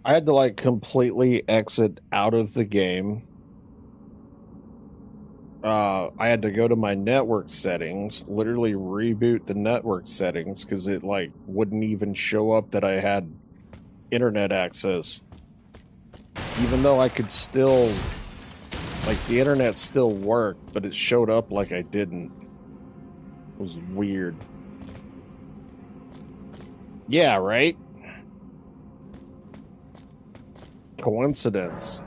I had to like completely exit out of the game. I had to go to my network settings, literally reboot the network settings because it like wouldn't even show up that I had internet access, even though I could still like the internet still worked, but it showed up like I didn't. It was weird. Yeah, right? Coincidence.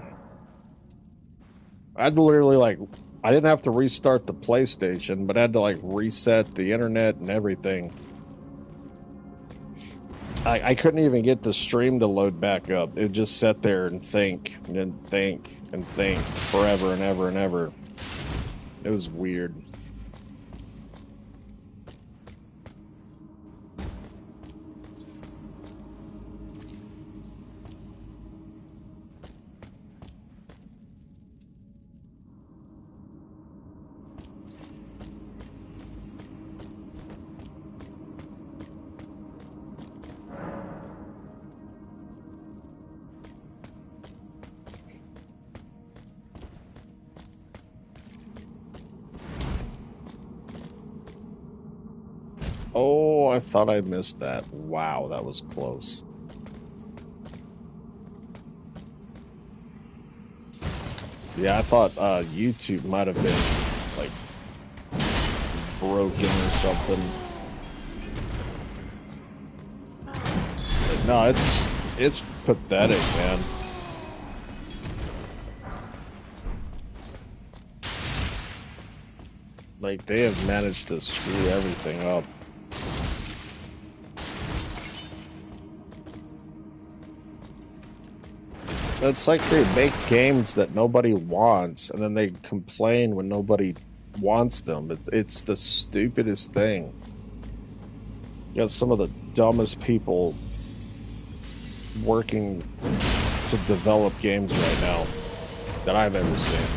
I had to literally like I didn't have to restart the PlayStation, but I had to like reset the internet and everything. I couldn't even get the stream to load back up. It just sat there and think forever and ever and ever. It was weird. Oh, I thought I missed that. Wow, that was close. Yeah, I thought YouTube might have been like broken or something. But no, it's pathetic, man. Like they have managed to screw everything up. It's like they make games that nobody wants, and then they complain when nobody wants them. It's the stupidest thing. You got some of the dumbest people working to develop games right now that I've ever seen.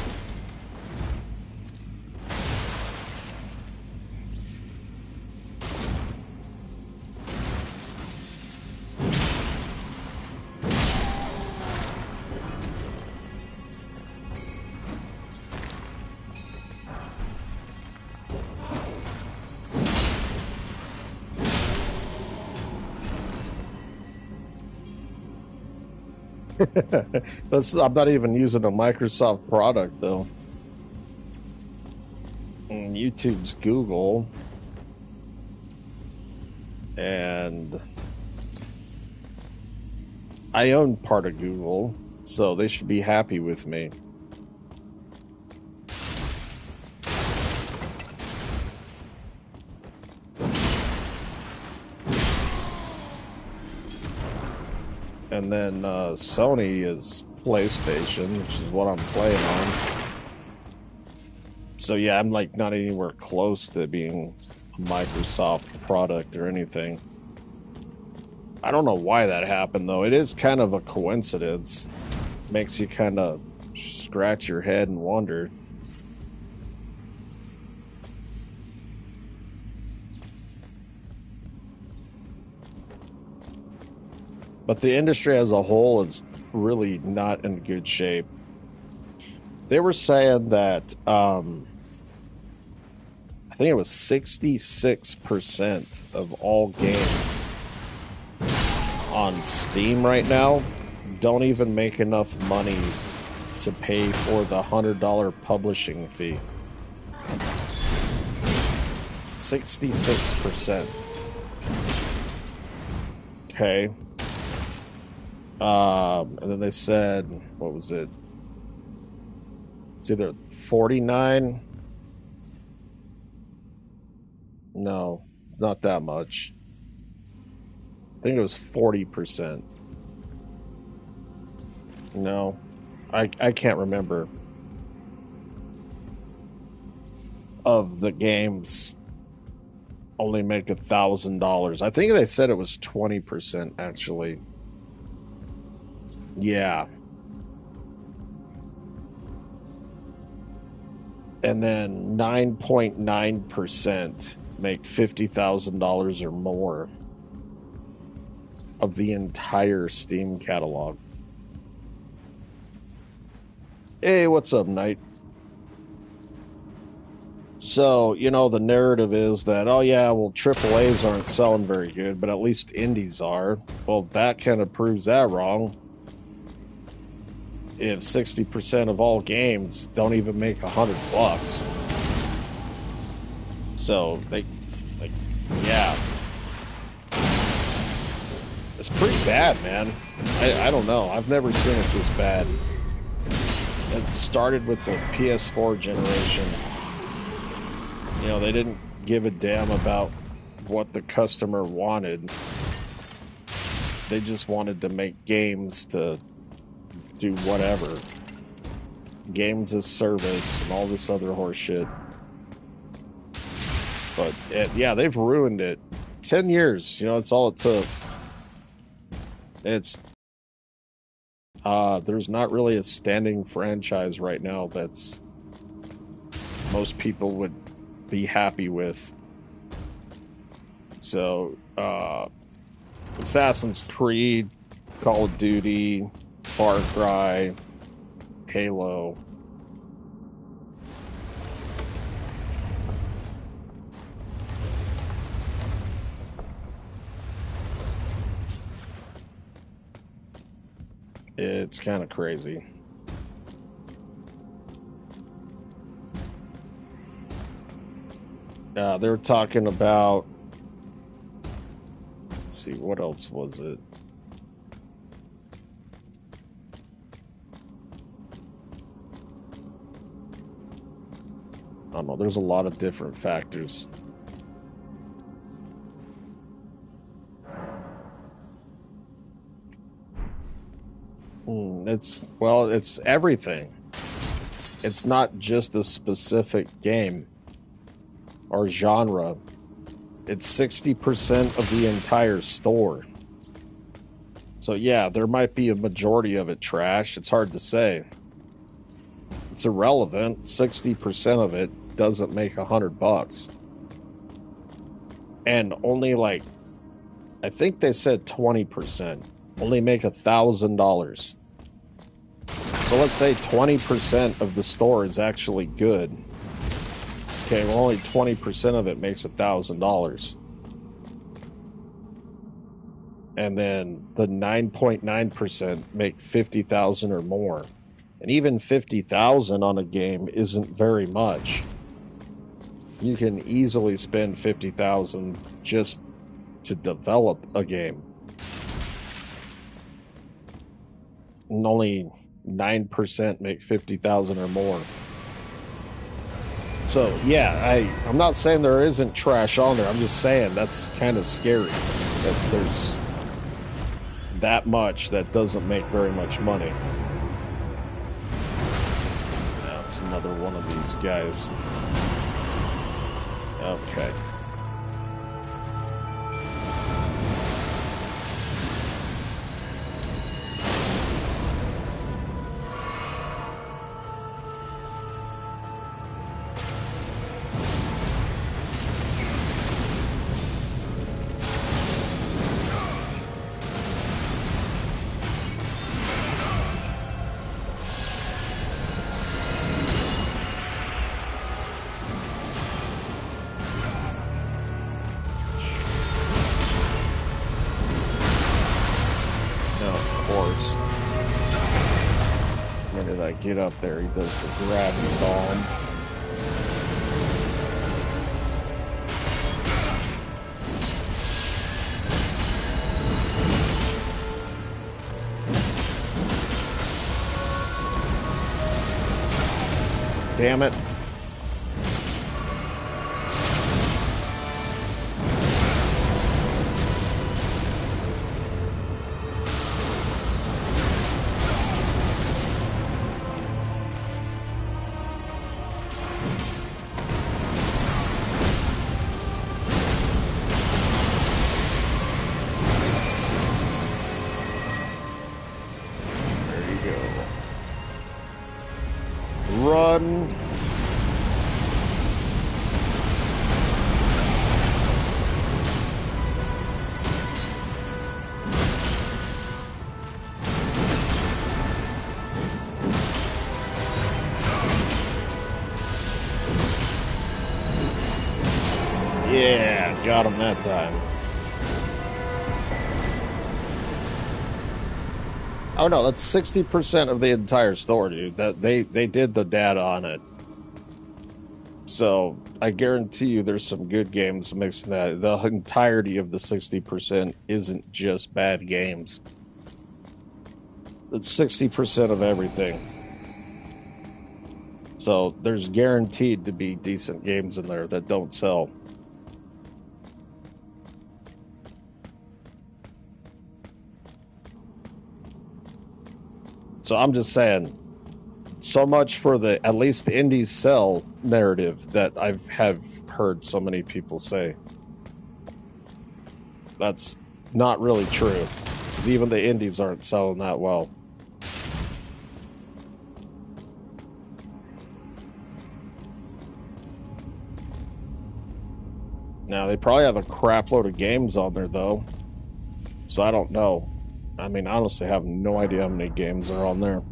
I'm not even using a Microsoft product though. And YouTube's Google, and I own part of Google, so they should be happy with me. And then Sony is PlayStation, which is what I'm playing on. So yeah, I'm like not anywhere close to being a Microsoft product or anything. I don't know why that happened though. It is kind of a coincidence. Makes you kind of scratch your head and wonder. But the industry as a whole is really not in good shape. They were saying that I think it was 66% of all games on Steam right now don't even make enough money to pay for the $100 publishing fee. 66%. Okay. And then they said, what was it? It's either 49. No, not that much. I think it was 40%. No, I can't remember. Of the games only make $1,000. I think they said it was 20% actually. Yeah. And then 9.9% make $50,000 or more of the entire Steam catalog. Hey, what's up, Knight? So, the narrative is that, oh yeah, well, triple A's aren't selling very good, but at least indies are. Well, that kind of proves that wrong. If 60% of all games don't even make $100. So yeah, it's pretty bad, man. I don't know. I've never seen it this bad. It started with the PS4 generation. They didn't give a damn about what the customer wanted. They just wanted to make games to do whatever. Games as service and all this other horse shit. But yeah, they've ruined it. 10 years, it's all it took. It's there's not really a standing franchise right now that's most people would be happy with. So, Assassin's Creed, Call of Duty, Far Cry, Halo. It's kind of crazy. They're talking about, let's see, what else was it? I don't know. There's a lot of different factors. It's everything. It's not just a specific game or genre. It's 60% of the entire store. So yeah, there might be a majority of it trash. It's hard to say. It's irrelevant. 60% of it doesn't make $100. And only I think they said 20% only make $1,000. So let's say 20% of the store is actually good. Okay, well, only 20% of it makes $1,000. And then the 9.9% make 50,000 or more. And even 50,000 on a game isn't very much. You can easily spend 50,000 just to develop a game. And only 9% make 50,000 or more. So yeah, I'm not saying there isn't trash on there. I'm just saying that's kind of scary that there's that much that doesn't make very much money. That's another one of these guys. Okay. Get up there, he does the gravity bomb. Damn it. Run. Got him that time. Oh no, that's 60% of the entire store, dude. That they did the data on it. So I guarantee you there's some good games mixed in that. The entirety of the 60% isn't just bad games. It's 60% of everything. So there's guaranteed to be decent games in there that don't sell. So I'm just saying, so much for the at least indies sell narrative that have heard so many people say. That's not really true. Even the indies aren't selling that well. Now, they probably have a crap load of games on there, though. So I don't know. I mean, honestly, I have no idea how many games are on there.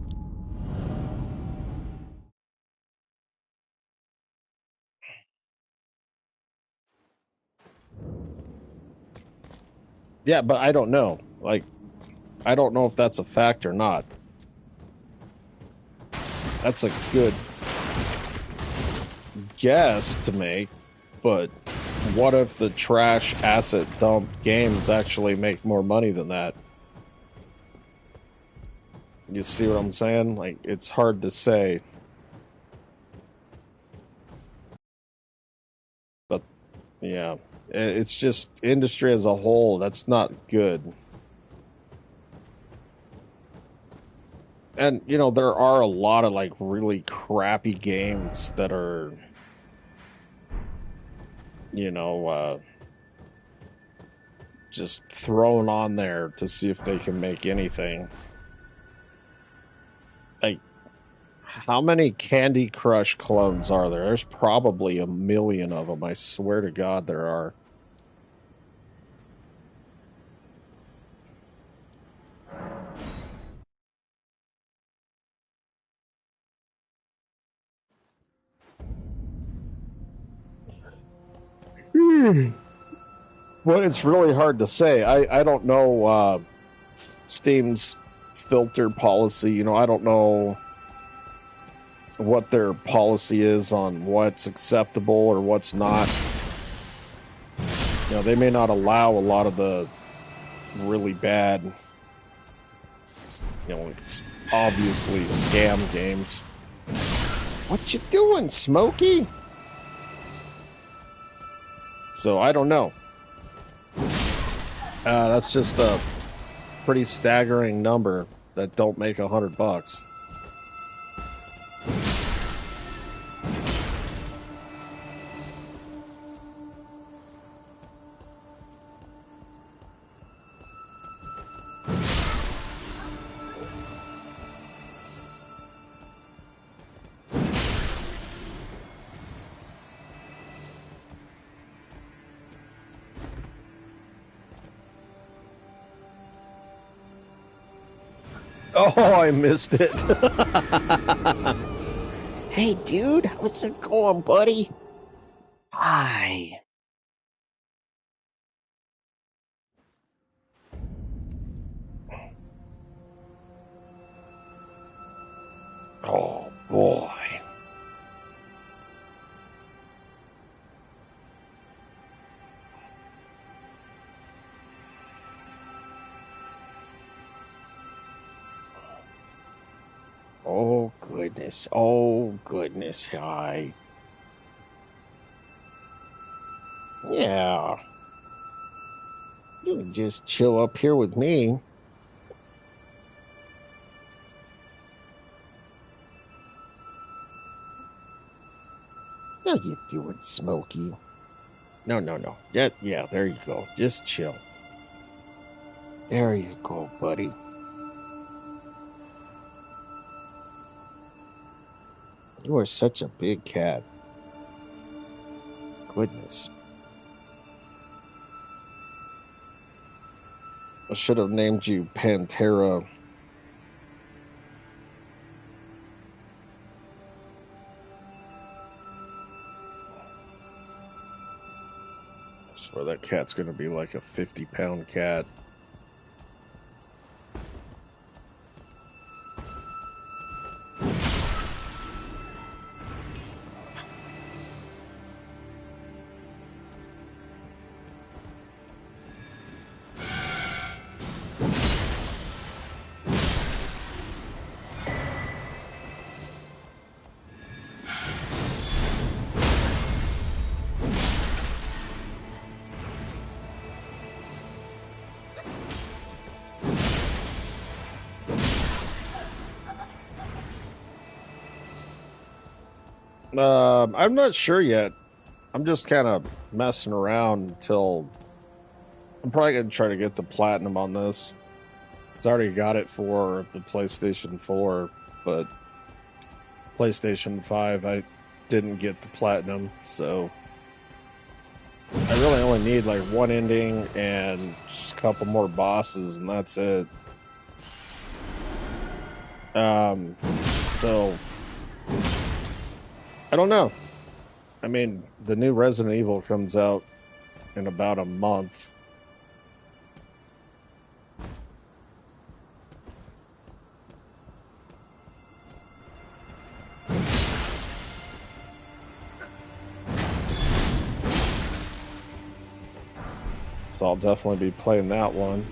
Yeah, but I don't know. Like, I don't know if that's a fact or not. That's a good guess to make, but what if the trash asset dump games actually make more money than that? You see what I'm saying? Like, it's hard to say. But, yeah, it's just industry as a whole. That's not good. And, you know, there are a lot of, like, really crappy games that are, you know, just thrown on there to see if they can make anything. Like, how many Candy Crush clones are there? There's probably a million of them. I swear to God, there are. Well, it's really hard to say. I don't know Steam's filter policy. You know, I don't know what their policy is on what's acceptable or what's not. You know, they may not allow a lot of the really bad, you know, it's obviously scam games. What you doing, Smokey? So I don't know. That's just a pretty staggering number that don't make $100. Oh, I missed it. Hey, dude, how's it going, buddy? Hi. Oh, boy. Oh, goodness. Oh, goodness. Hi. Yeah. You can just chill up here with me. How you doing, Smokey? No, no, no. Yeah, there you go. Just chill. There you go, buddy. You are such a big cat. Goodness. I should have named you Pantera. I swear that cat's gonna be like a 50-pound cat. I'm not sure yet. I'm just kind of messing around until I'm probably gonna try to get the platinum on this. It's already got it for the PlayStation 4, but PlayStation 5 I didn't get the platinum, so I really only need like one ending and just a couple more bosses, and that's it. So I don't know. I mean, the new Resident Evil comes out in about a month. So I'll definitely be playing that one.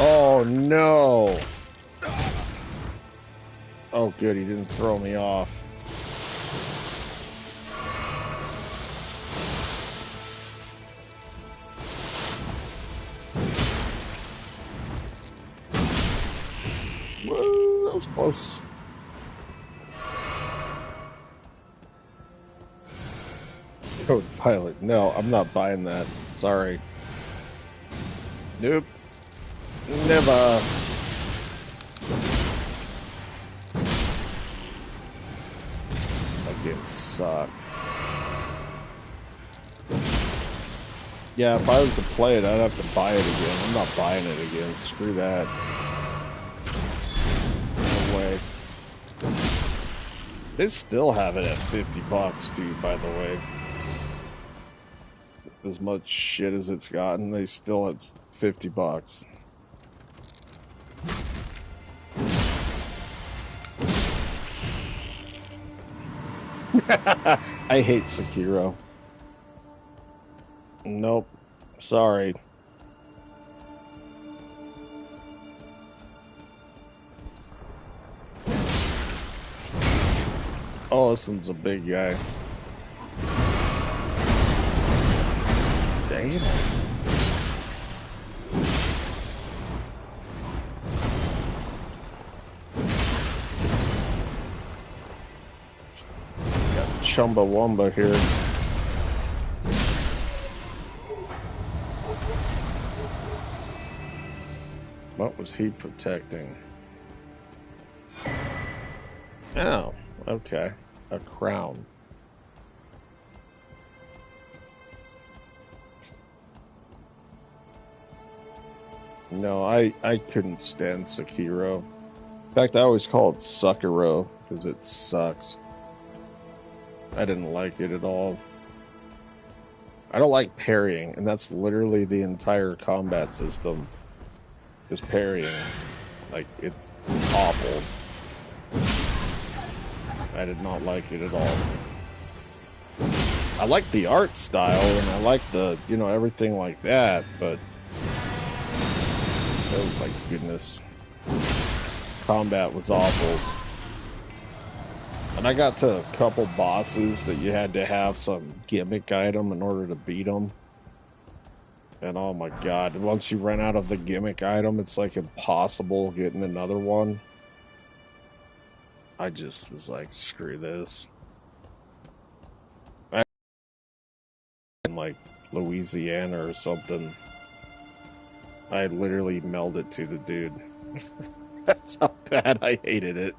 Oh no! Oh good, he didn't throw me off. Whoa, that was close. Code Violet. No, I'm not buying that. Sorry. Nope. Never. That game sucked. Yeah, if I was to play it, I'd have to buy it again. I'm not buying it again. Screw that. No way. They still have it at $50 too, by the way. As much shit as it's gotten, they still it's $50. I hate Sekiro. Nope. Sorry. Oh, this one's a big guy. Damn. Got Chumbawamba here. What was he protecting? Oh, okay. A crown. No, I couldn't stand Sekiro. In fact, I always call it Suckero because it sucks. I didn't like it at all. I don't like parrying, and that's literally the entire combat system. Is parrying. Like, it's awful. I did not like it at all. I like the art style, and I like the, you know, everything like that, but oh my goodness. Combat was awful. And I got to a couple bosses that you had to have some gimmick item in order to beat them. And oh my god, once you run out of the gimmick item, it's like impossible getting another one. I just was like, screw this. I in like Louisiana or something. I literally melded to the dude. That's how bad I hated it.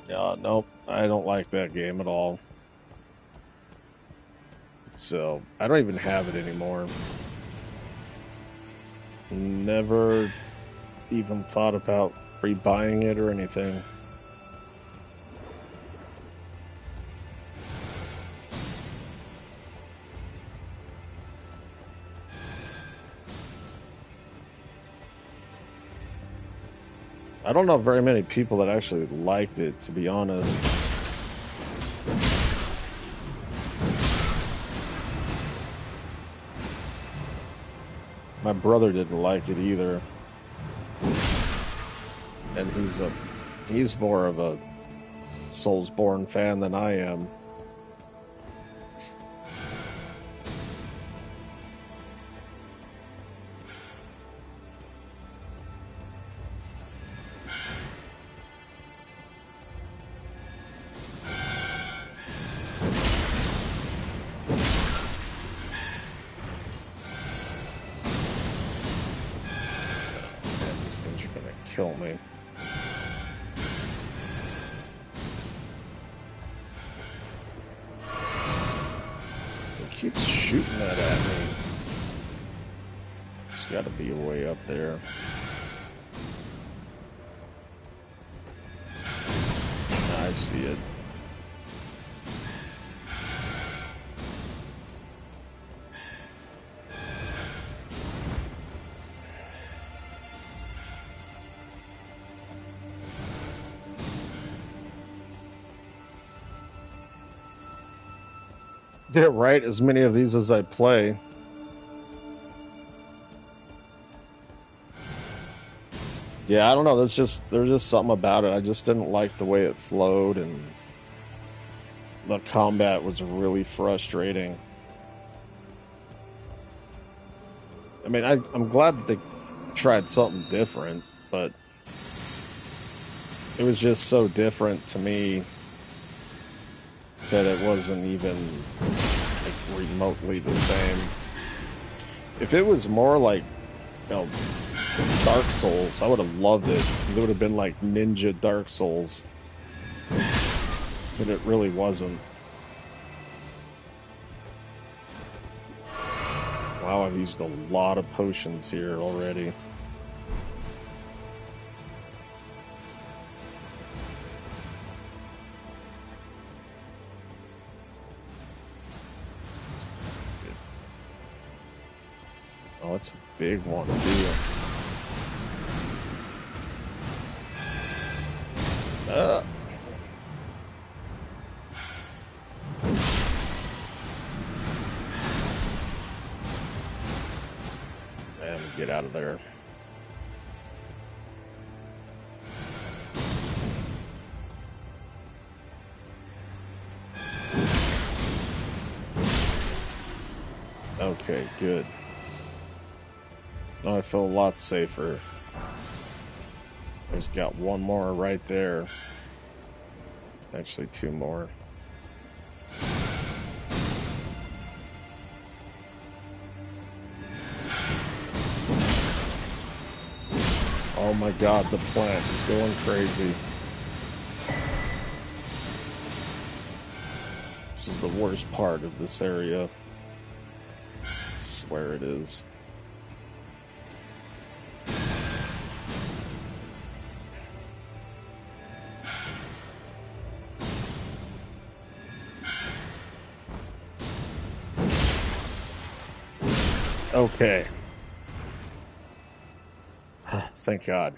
Yeah, nope, I don't like that game at all. So I don't even have it anymore. Never even thought about rebuying it or anything. I don't know very many people that actually liked it, to be honest. My brother didn't like it either. And he's more of a Soulsborne fan than I am. Man, these things are gonna kill me. It keeps shooting that at me. There's gotta be a way up there. I see it. Yeah, right. As many of these as I play. Yeah, I don't know. There's just something about it. I just didn't like the way it flowed, and the combat was really frustrating. I mean, I'm glad that they tried something different, but it was just so different to me that it wasn't even like remotely the same. If it was more like, you know, Dark Souls, I would have loved it, because it would have been like Ninja Dark Souls. But it really wasn't. Wow, I've used a lot of potions here already. Oh, it's a big one, too. Man, get out of there. Okay, good. Now I feel a lot safer. I just got one more right there. Actually, two more. Oh my god, the plant is going crazy. This is the worst part of this area. I swear it is. Okay. Thank God.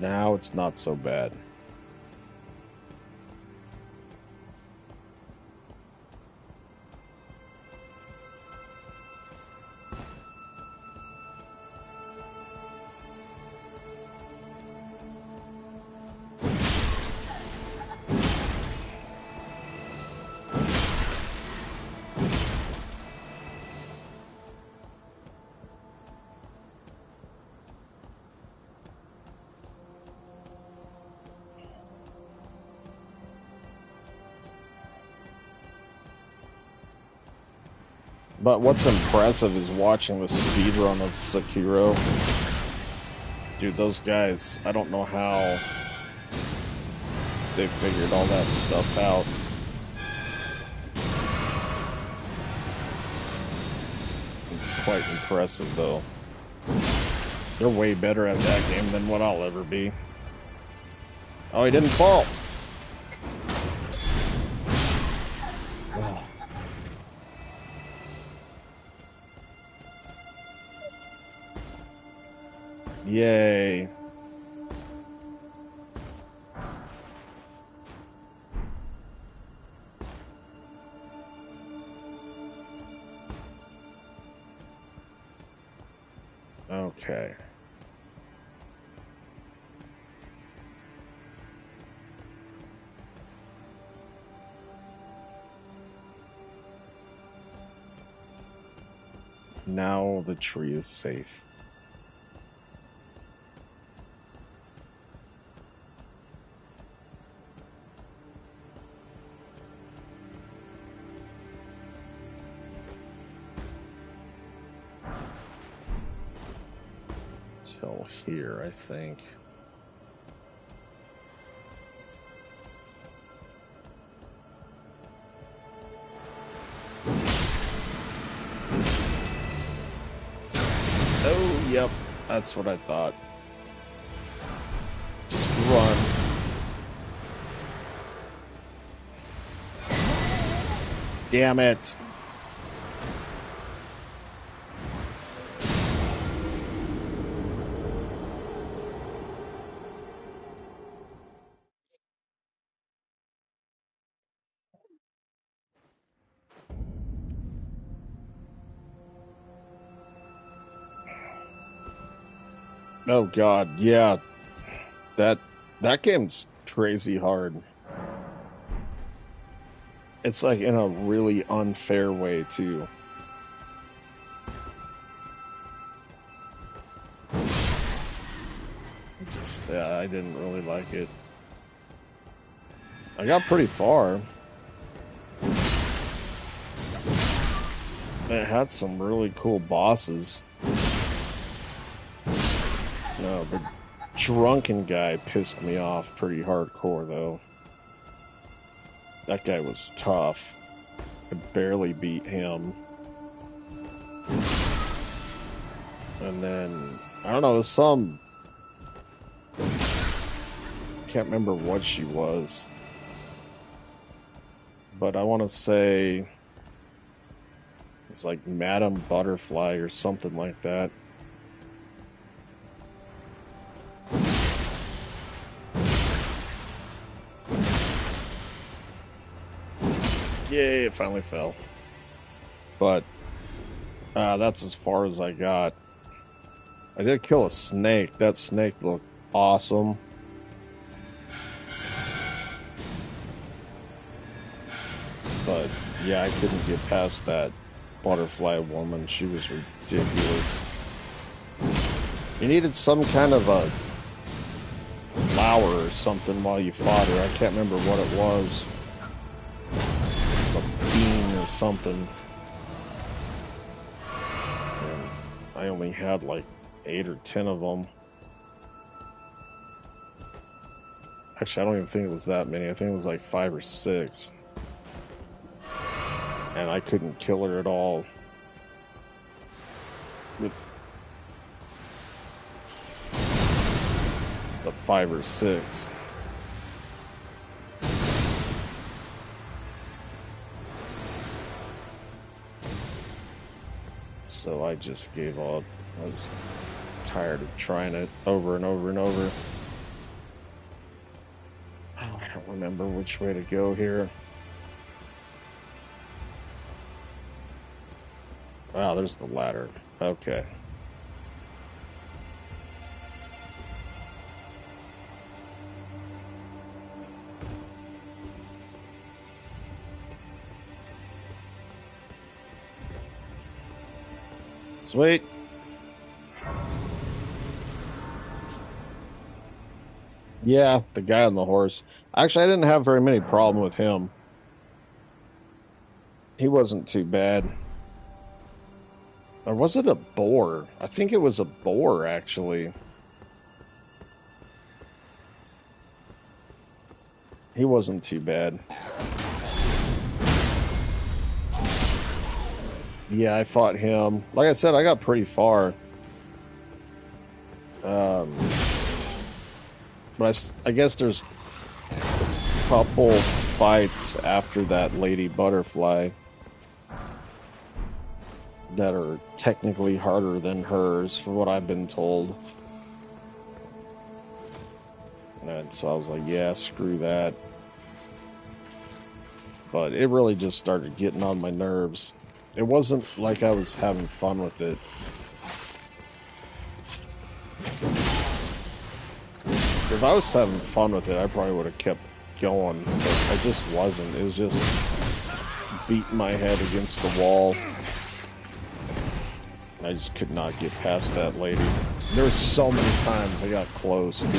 Now it's not so bad. But what's impressive is watching the speedrun of Sekiro. Dude, those guys, I don't know how they figured all that stuff out. It's quite impressive, though. They're way better at that game than what I'll ever be. Oh, he didn't fall. Yay. Okay. Now the tree is safe. Till here, I think. Oh, yep. That's what I thought. Just run. Damn it. Oh god, yeah. That game's crazy hard. It's like in a really unfair way too. I didn't really like it. I got pretty far. It had some really cool bosses. No, the drunken guy pissed me off pretty hardcore though. That guy was tough. I barely beat him. And then, I don't know, some... Can't remember what she was. But I want to say... It's like Madam Butterfly or something like that. Yay, it finally fell. But that's as far as I got. I did kill a snake. That snake looked awesome. But yeah, I couldn't get past that butterfly woman. She was ridiculous. You needed some kind of a flower or something while you fought her. I can't remember what it was. Some bean or something. And I only had like 8 or 10 of them. Actually, I don't even think it was that many. I think it was like 5 or 6. And I couldn't kill her at all with the 5 or 6. So I just gave up. I was tired of trying it over and over and over. Oh, I don't remember which way to go here. Wow, there's the ladder. Okay. Sweet. Yeah, the guy on the horse. Actually, I didn't have very many problem with him. He wasn't too bad. Or was it a boar? I think it was a boar, actually. He wasn't too bad. Yeah, I fought him. Like I said, I got pretty far. But I guess there's a couple fights after that lady butterfly that are technically harder than hers, for what I've been told. And so I was like, yeah, screw that. But it really just started getting on my nerves. It wasn't like I was having fun with it. If I was having fun with it, I probably would have kept going. But I just wasn't. It was just beating my head against the wall. I just could not get past that lady. There were so many times I got close to it.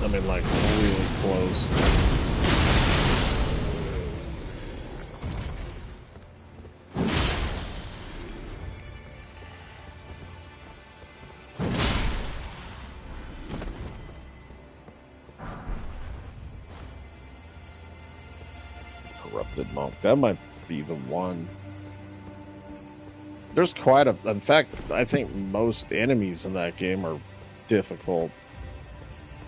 I mean, like, really close. Corrupted monk. That might be the one. There's quite a... In fact, I think most enemies in that game are difficult.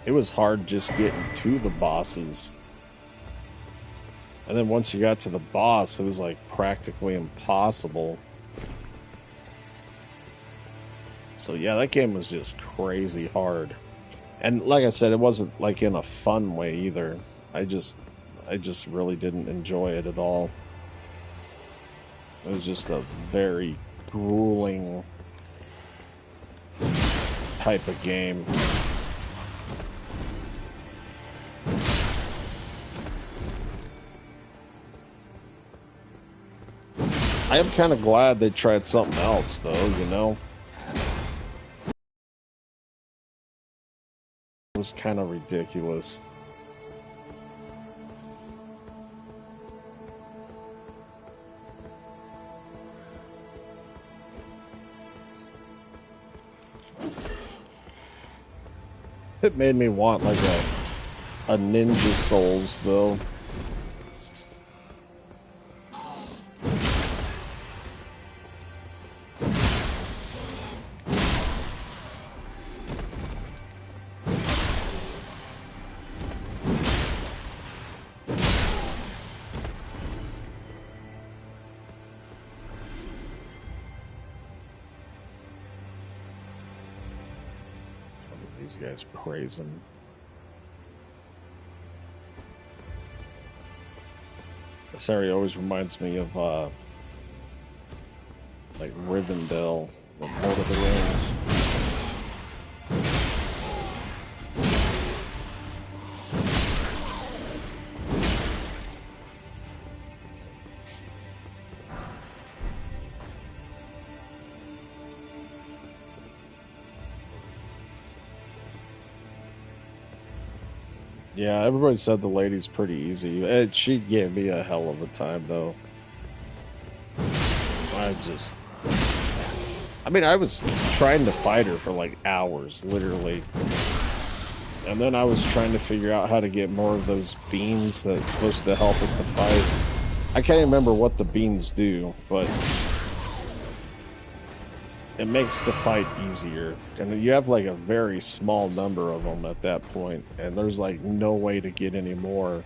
It was hard just getting to the bosses. And then once you got to the boss, it was like practically impossible. So yeah, that game was just crazy hard. And like I said, it wasn't like in a fun way either. I just really didn't enjoy it at all. It was just a very grueling type of game. I am kind of glad they tried something else, though, you know? It was kind of ridiculous. It made me want, like, a Ninja Souls, though. These guys praising. This area always reminds me of like Rivendell, Lord of the Rings. Yeah, everybody said the lady's pretty easy. She gave me a hell of a time, though. I mean, I was trying to fight her for like hours, literally. And then I was trying to figure out how to get more of those beans that's supposed to help with the fight. I can't remember what the beans do, but it makes the fight easier. And you have like a very small number of them at that point, and there's like no way to get any more.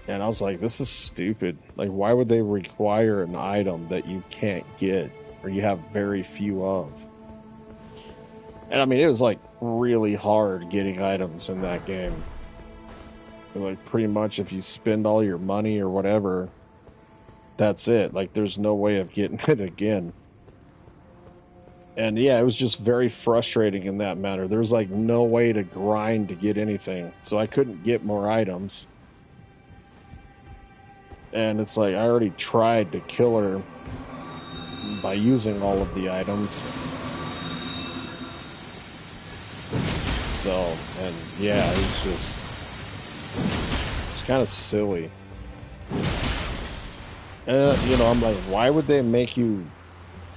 And I was like, this is stupid. Like, why would they require an item that you can't get or you have very few of? And I mean, it was like really hard getting items in that game. Like, pretty much if you spend all your money or whatever, that's it. Like, there's no way of getting it again. And yeah, it was just very frustrating in that matter. There was like no way to grind to get anything. So I couldn't get more items. And it's like, I already tried to kill her by using all of the items. So, and yeah, it's kind of silly. I'm like, why would they make you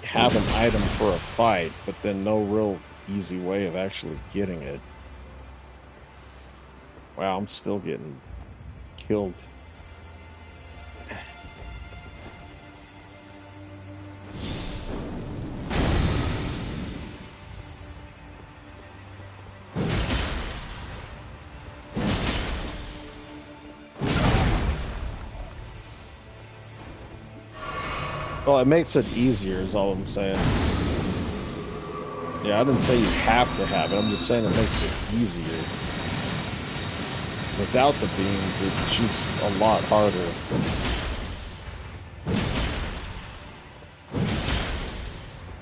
have an item for a fight, but then no real easy way of actually getting it? Wow, I'm still getting killed. Well, it makes it easier, is all I'm saying. Yeah, I didn't say you have to have it. I'm just saying it makes it easier. Without the beans, it's just a lot harder.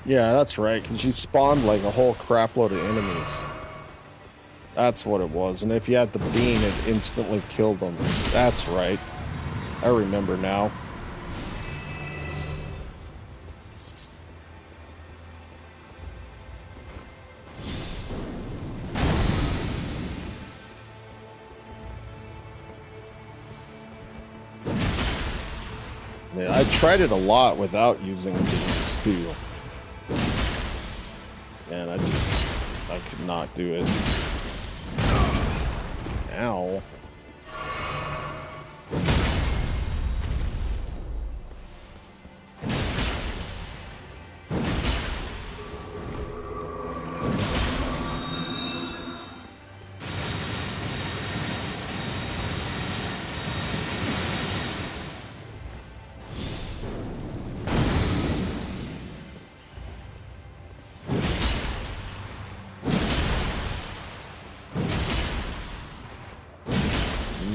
Yeah, that's right, because you spawned like a whole crapload of enemies. That's what it was. And if you had the bean, it instantly killed them. That's right. I remember now. Yeah, I tried it a lot without using beans too. And I could not do it. Ow.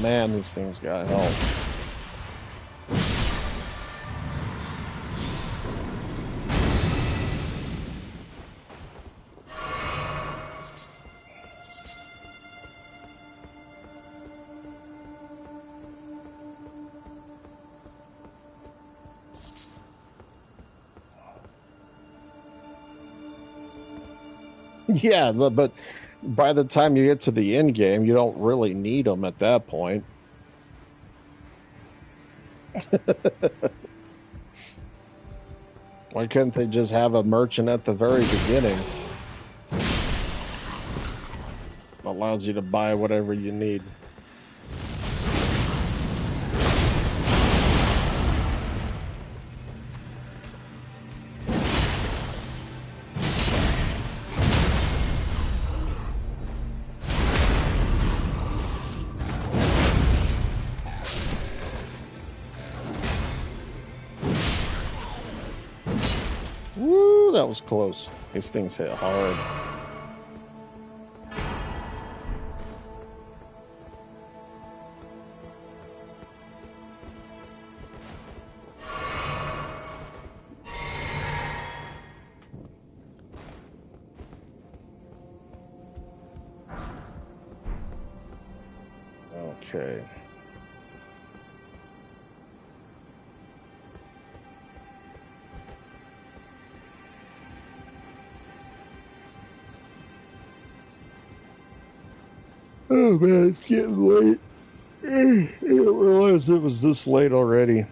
Man, these things got help. Yeah, but by the time you get to the end game, you don't really need them at that point. Why couldn't they just have a merchant at the very beginning? Allows you to buy whatever you need. Woo, that was close. These things hit hard. Okay. Oh man, it's getting late. I didn't realize it was this late already.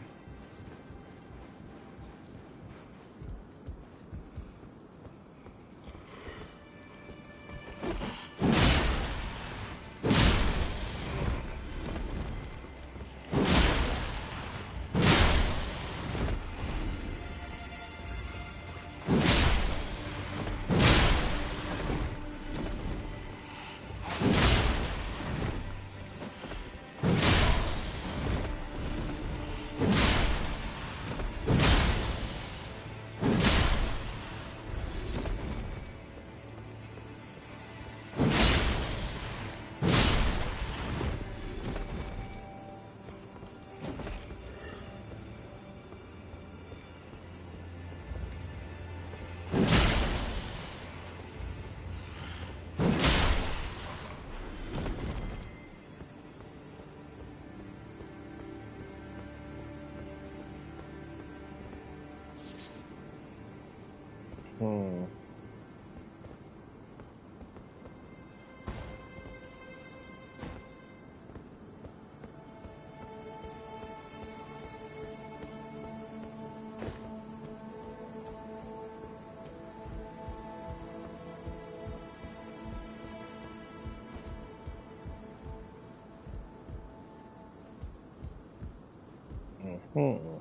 Hmm.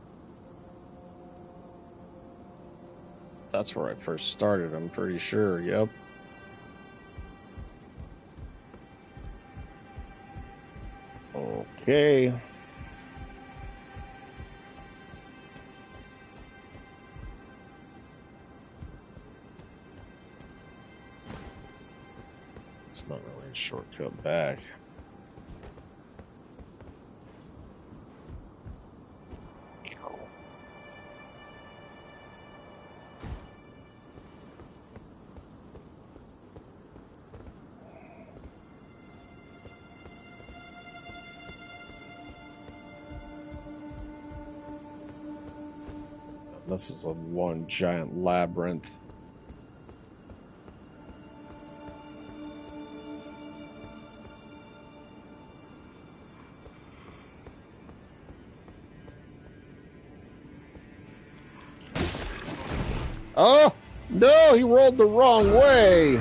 That's where I first started, I'm pretty sure. Yep. Okay. It's not really a shortcut back. This is a one giant labyrinth. Oh, no, he rolled the wrong way.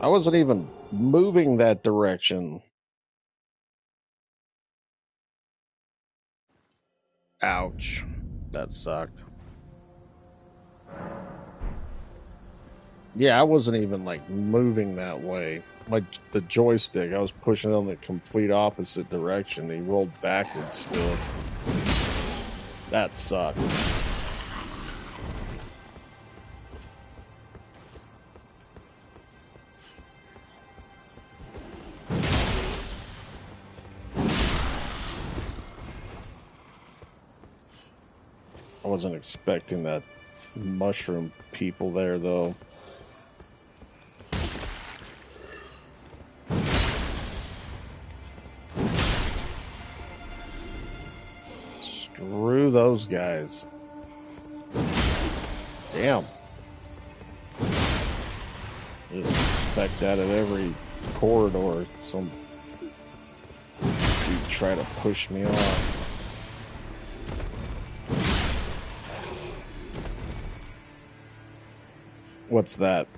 I wasn't even moving that direction. Ouch. That sucked. Yeah, I wasn't even like moving that way. The joystick, I was pushing it on the complete opposite direction. He rolled backwards still. That sucked. I wasn't expecting that mushroom people there though. Screw those guys. Damn. Just expect that at every corridor. Some dude try to push me off. What's that?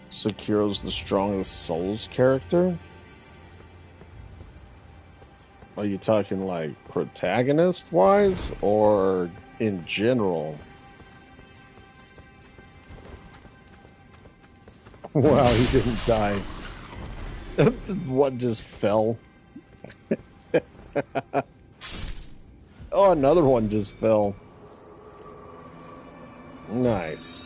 Sekiro's the strongest Souls character? Are you talking like protagonist wise or in general? Wow, he didn't die. What just fell? Oh, another one just fell. Nice.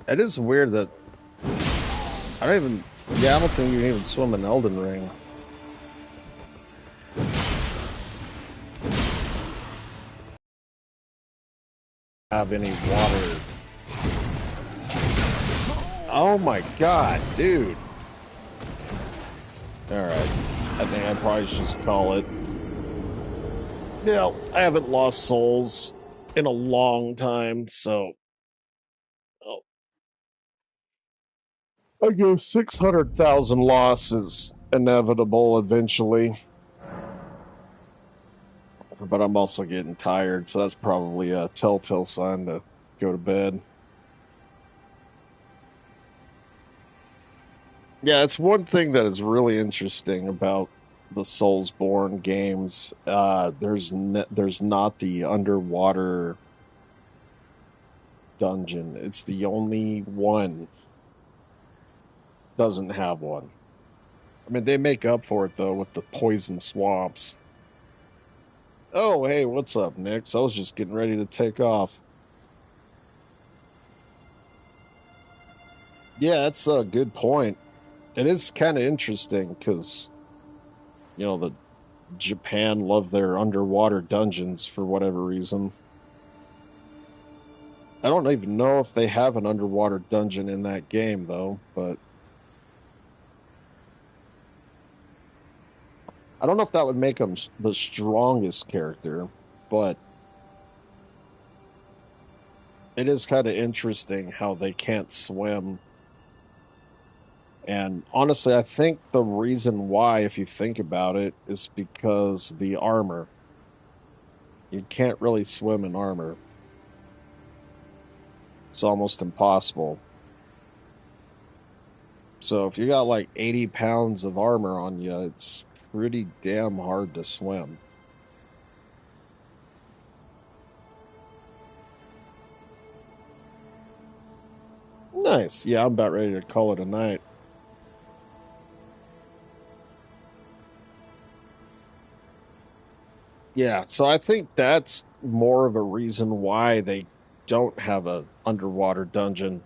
It is weird that I don't even. Yeah, I don't think you can even swim in Elden Ring. Have any water? Oh my god, dude! All right, I think I probably should just call it. Yeah, I haven't lost souls in a long time, so oh, I go 600,000 losses inevitable eventually. But I'm also getting tired, so that's probably a telltale sign to go to bed. Yeah, it's one thing that is really interesting about the Soulsborne games. There's not the underwater dungeon. It's the only one doesn't have one. I mean, they make up for it though with the poison swamps. Oh, hey, what's up, Nix? I was just getting ready to take off. Yeah, that's a good point. It is kind of interesting because the Japan love their underwater dungeons for whatever reason. I don't even know if they have an underwater dungeon in that game though, but I don't know if that would make them the strongest character, but it is kind of interesting how they can't swim. And honestly, I think the reason why, if you think about it, is because the armor. You can't really swim in armor. It's almost impossible. So if you got like 80 pounds of armor on you, it's pretty damn hard to swim. Nice. Yeah, I'm about ready to call it a night. Yeah, so I think that's more of a reason why they don't have a underwater dungeon.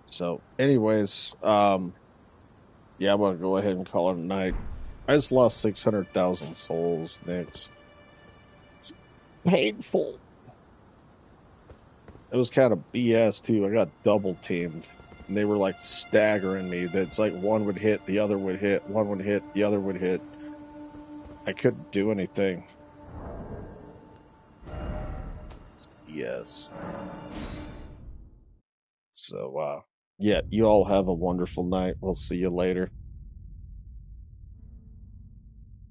So, anyways, yeah, I'm gonna go ahead and call it a night. I just lost 600,000 souls. Next, it's painful. It was kind of BS too. I got double teamed, and they were like staggering me. That's like one would hit, the other would hit, one would hit, the other would hit. I couldn't do anything. Yes. So, yeah, you all have a wonderful night. We'll see you later.